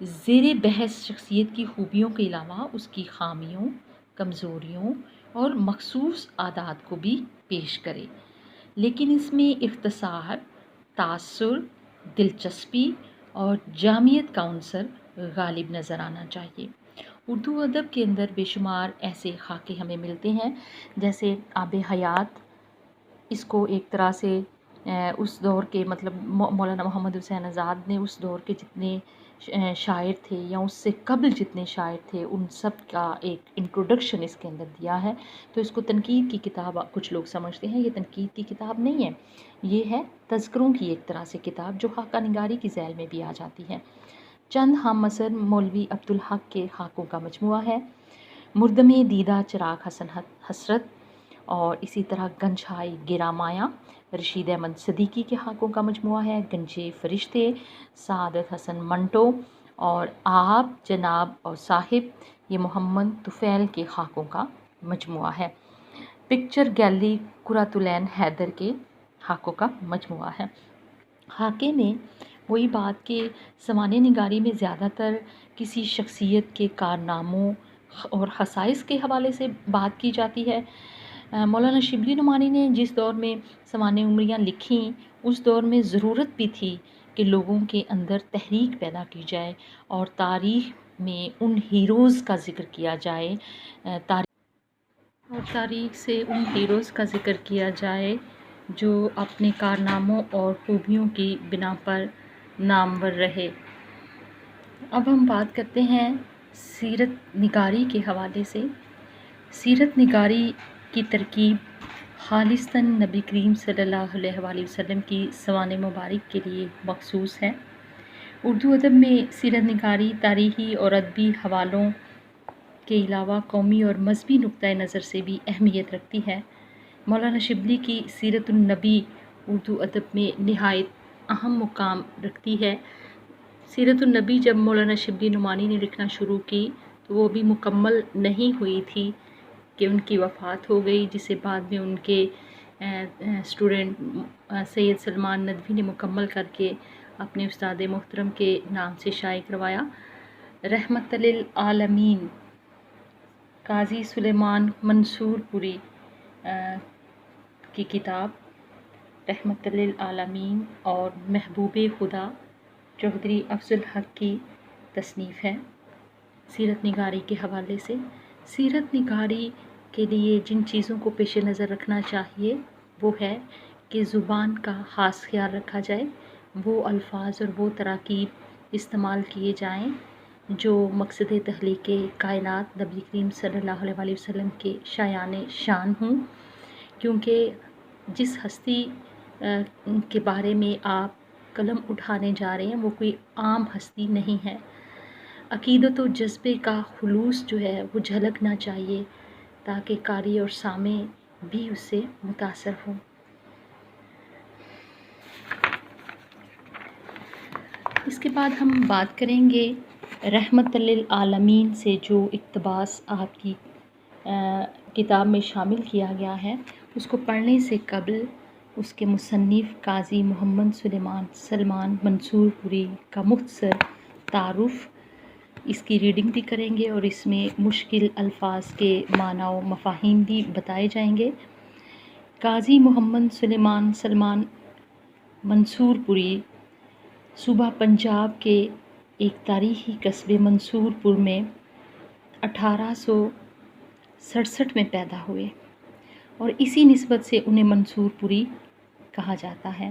زیر بحث شخصیت کی خوبیوں کے علاوہ اس کی خامیوں، کمزوریوں اور مخصوص عادات کو بھی پیش کرے، لیکن اس میں اختصار، تاثر، دلچسپی اور جامعیت کا عنصر غالب نظر آنا چاہیے۔ اردو ادب کے اندر بے شمار ایسے خاکے ہمیں ملتے ہیں، جیسے آب حیات، اس کو ایک طرح سے اس دور کے مولانا محمد حسین آزاد نے اس دور کے جتنے شاعر تھے یا اس سے قبل جتنے شاعر تھے ان سب کا ایک انٹروڈکشن اس کے اندر دیا ہے۔ تو اس کو تنقید کی کتاب کچھ لوگ سمجھتے ہیں، یہ تنقید کی کتاب نہیں ہے، یہ ہے تذکروں کی ایک طرح سے کتاب جو خاکہ نگاری کی ذیل میں بھی آ جاتی ہے۔ چند ہم مثر مولوی عبدالحق کے خاکوں کا مجموعہ ہے، مردم دیدہ چراغ حسن حسرت، اور اسی طرح گنجھائی گرامایا رشید احمد صدیقی کے خاکوں کا مجموعہ ہے، گنجے فرشتے سعادت حسن منٹو، اور آپ جناب اور صاحب یہ محمد طفیل کے خاکوں کا مجموعہ ہے۔ پکچر گیلری قرۃ العین حیدر کے خاکوں کا مجموعہ ہے۔ خاکے میں وہی بات کہ سوانح نگاری میں زیادہ تر کسی شخصیت کے کارناموں اور خصائص کے حوالے سے بات کی جاتی ہے۔ مولانا شبلی نعمانی نے جس دور میں سوانح عمریاں لکھیں اس دور میں ضرورت بھی تھی کہ لوگوں کے اندر تحریک پیدا کی جائے اور تاریخ میں ان ہیروز کا ذکر کیا جائے، تاریخ سے ان ہیروز کا ذکر کیا جائے جو اپنے کارناموں اور خوبیوں کی بنا پر نامور رہے۔ اب ہم بات کرتے ہیں سیرت نگاری کے حوالے سے۔ سیرت نگاری کی ترکیب خالصتاً نبی کریم صلی اللہ علیہ وآلہ وسلم کی سوانح مبارک کے لیے مخصوص ہے۔ اردو ادب میں سیرت نگاری تاریخی اور ادبی حوالوں کے علاوہ قومی اور مذہبی نقطۂ نظر سے بھی اہمیت رکھتی ہے۔ مولانا شبلی کی سیرت النبی اردو ادب میں نہایت اہم مقام رکھتی ہے۔ سیرت النبی جب مولانا شبلی نعمانی نے لکھنا شروع کی تو وہ بھی مکمل نہیں ہوئی تھی کہ ان کی وفات ہو گئی، جسے بعد میں ان کے اسٹوڈنٹ سید سلمان ندوی نے مکمل کر کے اپنے استاد محترم کے نام سے شائع کروایا۔ رحمت للعالمین قاضی سلیمان منصور پوری کی کتاب رحمت للعالمین اور محبوب خدا چودھری افضل حق کی تصنیف ہے۔ سیرت نگاری کے حوالے سے سیرت نگاری کے لیے جن چیزوں کو پیش نظر رکھنا چاہیے وہ ہے کہ زبان کا خاص خیال رکھا جائے، وہ الفاظ اور وہ تراکیب استعمال کیے جائیں جو مقصد تخلیق کائنات نبی کریم صلی اللہ علیہ وآلہ وسلم کے شایان شان ہوں، کیونکہ جس ہستی کے بارے میں آپ قلم اٹھانے جا رہے ہیں وہ کوئی عام ہستی نہیں ہے۔ عقیدت و جذبے کا خلوص جو ہے وہ جھلکنا چاہیے تاکہ قاری اور سامع بھی اس سے متاثر ہوں۔ اس کے بعد ہم بات کریں گے رحمت للعالمین سے جو اقتباس آپ کی کتاب میں شامل کیا گیا ہے، اس کو پڑھنے سے قبل اس کے مصنف قاضی محمد سلمان منصور پوری کا مختصر تعارف، اس کی ریڈنگ بھی کریں گے اور اس میں مشکل الفاظ کے معنی و مفاہیم بھی بتائے جائیں گے۔ قاضی محمد سلمان منصور پوری صوبہ پنجاب کے ایک تاریخی قصبے منصور پور میں 1867 میں پیدا ہوئے اور اسی نسبت سے انہیں منصور پوری کہا جاتا ہے۔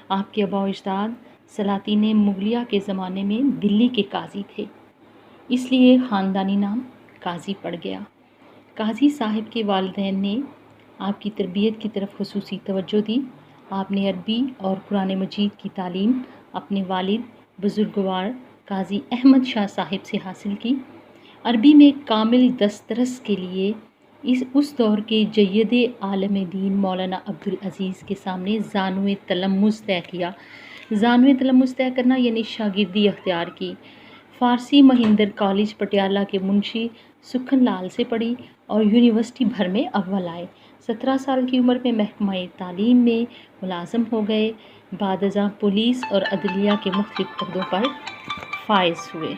آپ کے آباء و اجداد سلاطین مغلیہ کے زمانے میں دلی کے قاضی تھے، اس لیے خاندانی نام قاضی پڑ گیا۔ قاضی صاحب کے والدین نے آپ کی تربیت کی طرف خصوصی توجہ دی۔ آپ نے عربی اور قرآن مجید کی تعلیم اپنے والد بزرگوار قاضی احمد شاہ صاحب سے حاصل کی۔ عربی میں کامل دسترس کے لیے اس دور کے جید عالم دین مولانا عبدالعزیز کے سامنے زانوِ تلمذ طے کیا۔ زانوِ تلمذ طے کرنا یعنی شاگردی اختیار کی۔ فارسی مہندر کالج پٹیالہ کے منشی سکھن لال سے پڑھی اور یونیورسٹی بھر میں اول آئے۔ 17 سال کی عمر میں محکمہ تعلیم میں ملازم ہو گئے، بعد ازاں پولیس اور عدلیہ کے مختلف عہدوں پر فائز ہوئے۔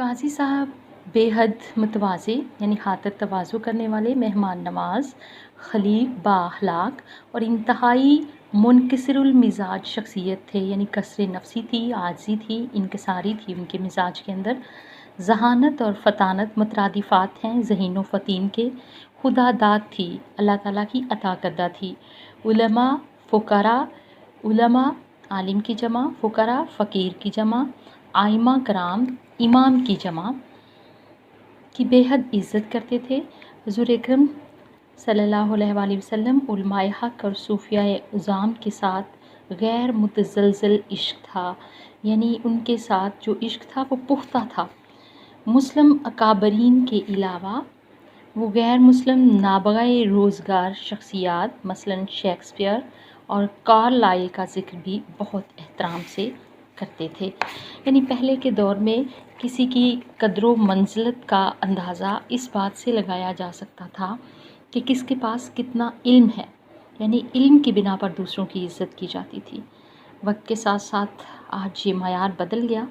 قاضی صاحب بے حد متواضع یعنی خاطر تواضع کرنے والے، مہمان نواز، خلیق، بااخلاق اور انتہائی منکسر المزاج شخصیت تھے، یعنی کسر نفسی تھی، عاجزی تھی، انکساری تھی ان کے مزاج کے اندر۔ ذہانت اور فطانت مترادفات ہیں ذہین و فطین کے، خدا داد تھی، اللہ تعالیٰ کی عطا کردہ تھی۔ علماء، فقراء، علماء عالم کی جمع، فقراء فقیر کی جمع، آئمہ کرام امام کی جمع کی بے حد عزت کرتے تھے۔ حضور اکرم صلی اللہ علیہ وآلہ وسلم علماء حق اور صوفیاء عظام کے ساتھ غیر متزلزل عشق تھا، یعنی ان کے ساتھ جو عشق تھا وہ پختہ تھا۔ مسلم اکابرین کے علاوہ وہ غیر مسلم نابغہ روزگار شخصیات مثلاً شیکسپیئر اور کارلائل کا ذکر بھی بہت احترام سے کرتے تھے۔ یعنی پہلے کے دور میں کسی کی قدر و منزلت کا اندازہ اس بات سے لگایا جا سکتا تھا کہ کس کے پاس کتنا علم ہے، یعنی علم کی بنا پر دوسروں کی عزت کی جاتی تھی۔ وقت کے ساتھ ساتھ آج یہ معیار بدل گیا۔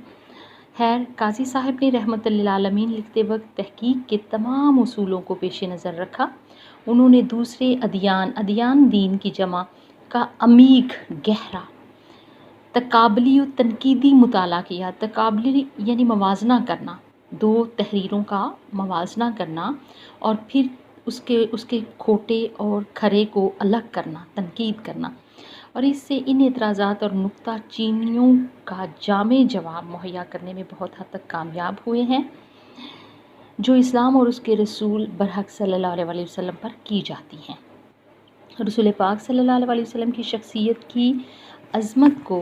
خیر، قاضی صاحب نے رحمت للعالمین لکھتے وقت تحقیق کے تمام اصولوں کو پیش نظر رکھا۔ انہوں نے دوسرے ادیان دین کی جمع کا عمیق، گہرا، تقابلی و تنقیدی مطالعہ کیا۔ تقابلی یعنی موازنہ کرنا، دو تحریروں کا موازنہ کرنا اور پھر اس کے کھوٹے اور کھرے کو الگ کرنا، تنقید کرنا، اور اس سے ان اعتراضات اور نکتہ چینیوں کا جامع جواب مہیا کرنے میں بہت حد تک کامیاب ہوئے ہیں، جو اسلام اور اس کے رسول برحق صلی اللہ علیہ وآلہ وسلم پر کی جاتی ہیں۔ رسول پاک صلی اللہ علیہ وآلہ وسلم کی شخصیت کی عظمت کو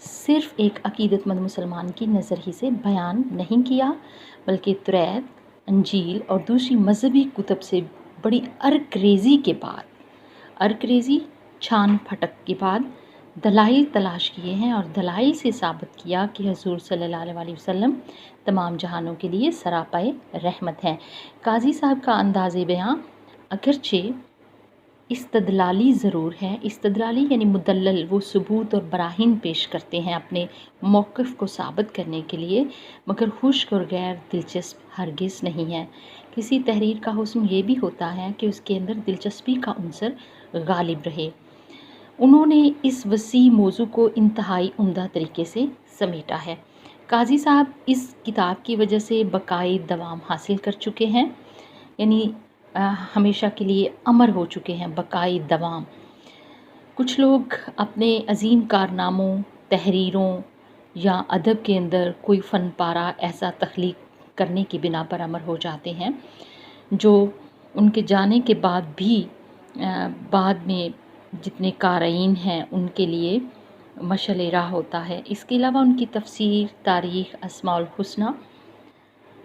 صرف ایک عقیدت مند مسلمان کی نظر ہی سے بیان نہیں کیا، بلکہ توریت، انجیل اور دوسری مذہبی کتب سے بڑی عرق ریزی چھان پھٹک کے بعد دلائل تلاش کیے ہیں، اور دلائل سے ثابت کیا کہ حضور صلی اللہ علیہ وآلہ وسلم تمام جہانوں کے لیے سراپائے رحمت ہیں۔ قاضی صاحب کا انداز بیاں اگرچہ استدلالی ضرور ہے، استدلالی یعنی مدلل، وہ ثبوت اور براہین پیش کرتے ہیں اپنے موقف کو ثابت کرنے کے لیے، مگر خشک اور غیر دلچسپ ہرگز نہیں ہے۔ کسی تحریر کا حسن یہ بھی ہوتا ہے کہ اس کے اندر دلچسپی کا عنصر غالب رہے۔ انہوں نے اس وسیع موضوع کو انتہائی عمدہ طریقے سے سمیٹا ہے۔ قاضی صاحب اس کتاب کی وجہ سے بقائے دوام حاصل کر چکے ہیں، یعنی ہمیشہ کے لیے امر ہو چکے ہیں، بقائے دوام۔ کچھ لوگ اپنے عظیم کارناموں، تحریروں یا ادب کے اندر کوئی فن پارہ ایسا تخلیق کرنے کی بنا پر امر ہو جاتے ہیں جو ان کے جانے کے بعد بھی بعد میں جتنے قارئین ہیں ان کے لیے مشعل راہ ہوتا ہے۔ اس کے علاوہ ان کی تفسیر، تاریخ، اسماء الحسنی،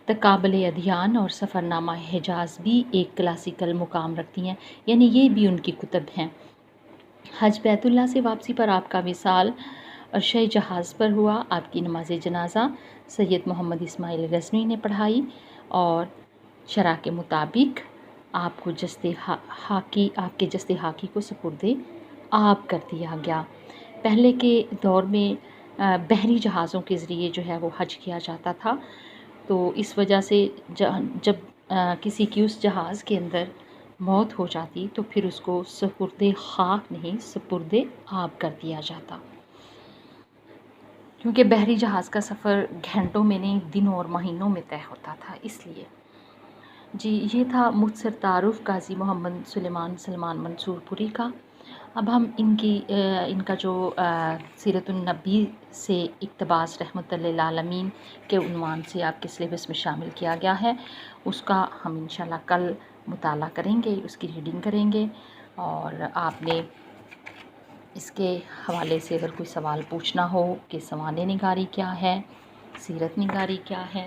تقابل ادیان اور سفرنامہ حجاز بھی ایک کلاسیکل مقام رکھتی ہیں، یعنی یہ بھی ان کی کتب ہیں۔ حج بیت اللہ سے واپسی پر آپ کا وصال عرشہ جہاز پر ہوا۔ آپ کی نماز جنازہ سید محمد اسماعیل غزنوی نے پڑھائی اور شرع کے مطابق آپ کو آپ کے جسد حاکی کو سپرد آب کر دیا گیا۔ پہلے کے دور میں بحری جہازوں کے ذریعے جو ہے وہ حج کیا جاتا تھا، تو اس وجہ سے جب کسی کی اس جہاز کے اندر موت ہو جاتی تو پھر اس کو سپرد خاک نہیں، سپرد آب کر دیا جاتا، کیونکہ بحری جہاز کا سفر گھنٹوں میں نہیں، دنوں اور مہینوں میں طے ہوتا تھا، اس لیے۔ جی، یہ تھا مختصر تعارف قاضی محمد سلمان منصور پوری کا۔ اب ہم ان کا جو سیرت النبی سے اقتباس رحمت للعالمین کے عنوان سے آپ کے سلیبس میں شامل کیا گیا ہے، اس کا ہم انشاءاللہ کل مطالعہ کریں گے، اس کی ریڈنگ کریں گے، اور آپ نے اس کے حوالے سے اگر کوئی سوال پوچھنا ہو کہ سوانح نگاری کیا ہے، سیرت نگاری کیا ہے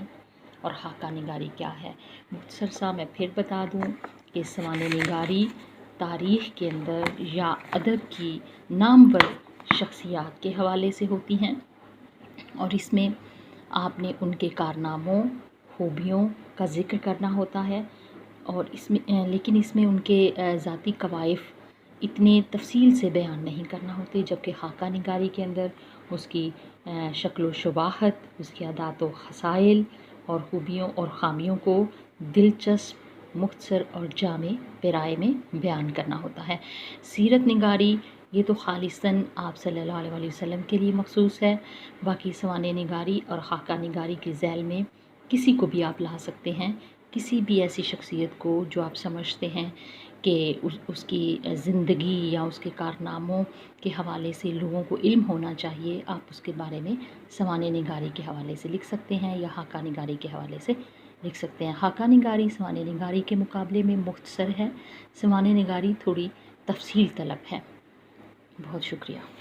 اور خاکہ نگاری کیا ہے، مختصر سا میں پھر بتا دوں کہ سوانح نگاری تاریخ کے اندر یا ادب کی نامور شخصیات کے حوالے سے ہوتی ہیں، اور اس میں آپ نے ان کے کارناموں، خوبیوں کا ذکر کرنا ہوتا ہے، اور لیکن اس میں ان کے ذاتی کوائف اتنے تفصیل سے بیان نہیں کرنا ہوتے، جبکہ خاکہ نگاری کے اندر اس کی شکل و شباہت، اس کی عادات و خصائل اور خوبیوں اور خامیوں کو دلچسپ، مختصر اور جامع پیرائے میں بیان کرنا ہوتا ہے۔ سیرت نگاری یہ تو خالصاً آپ صلی اللہ علیہ وسلم کے لیے مخصوص ہے۔ باقی سوانح نگاری اور خاکہ نگاری کے ذیل میں کسی کو بھی آپ لا سکتے ہیں، کسی بھی ایسی شخصیت کو جو آپ سمجھتے ہیں کہ اس کی زندگی یا اس کے کارناموں کے حوالے سے لوگوں کو علم ہونا چاہیے، آپ اس کے بارے میں سوانح نگاری کے حوالے سے لکھ سکتے ہیں یا خاکہ نگاری کے حوالے سے لکھ سکتے ہیں۔ خاکہ نگاری سوانح نگاری کے مقابلے میں مختصر ہے، سوانح نگاری تھوڑی تفصیل طلب ہے۔ بہت شکریہ۔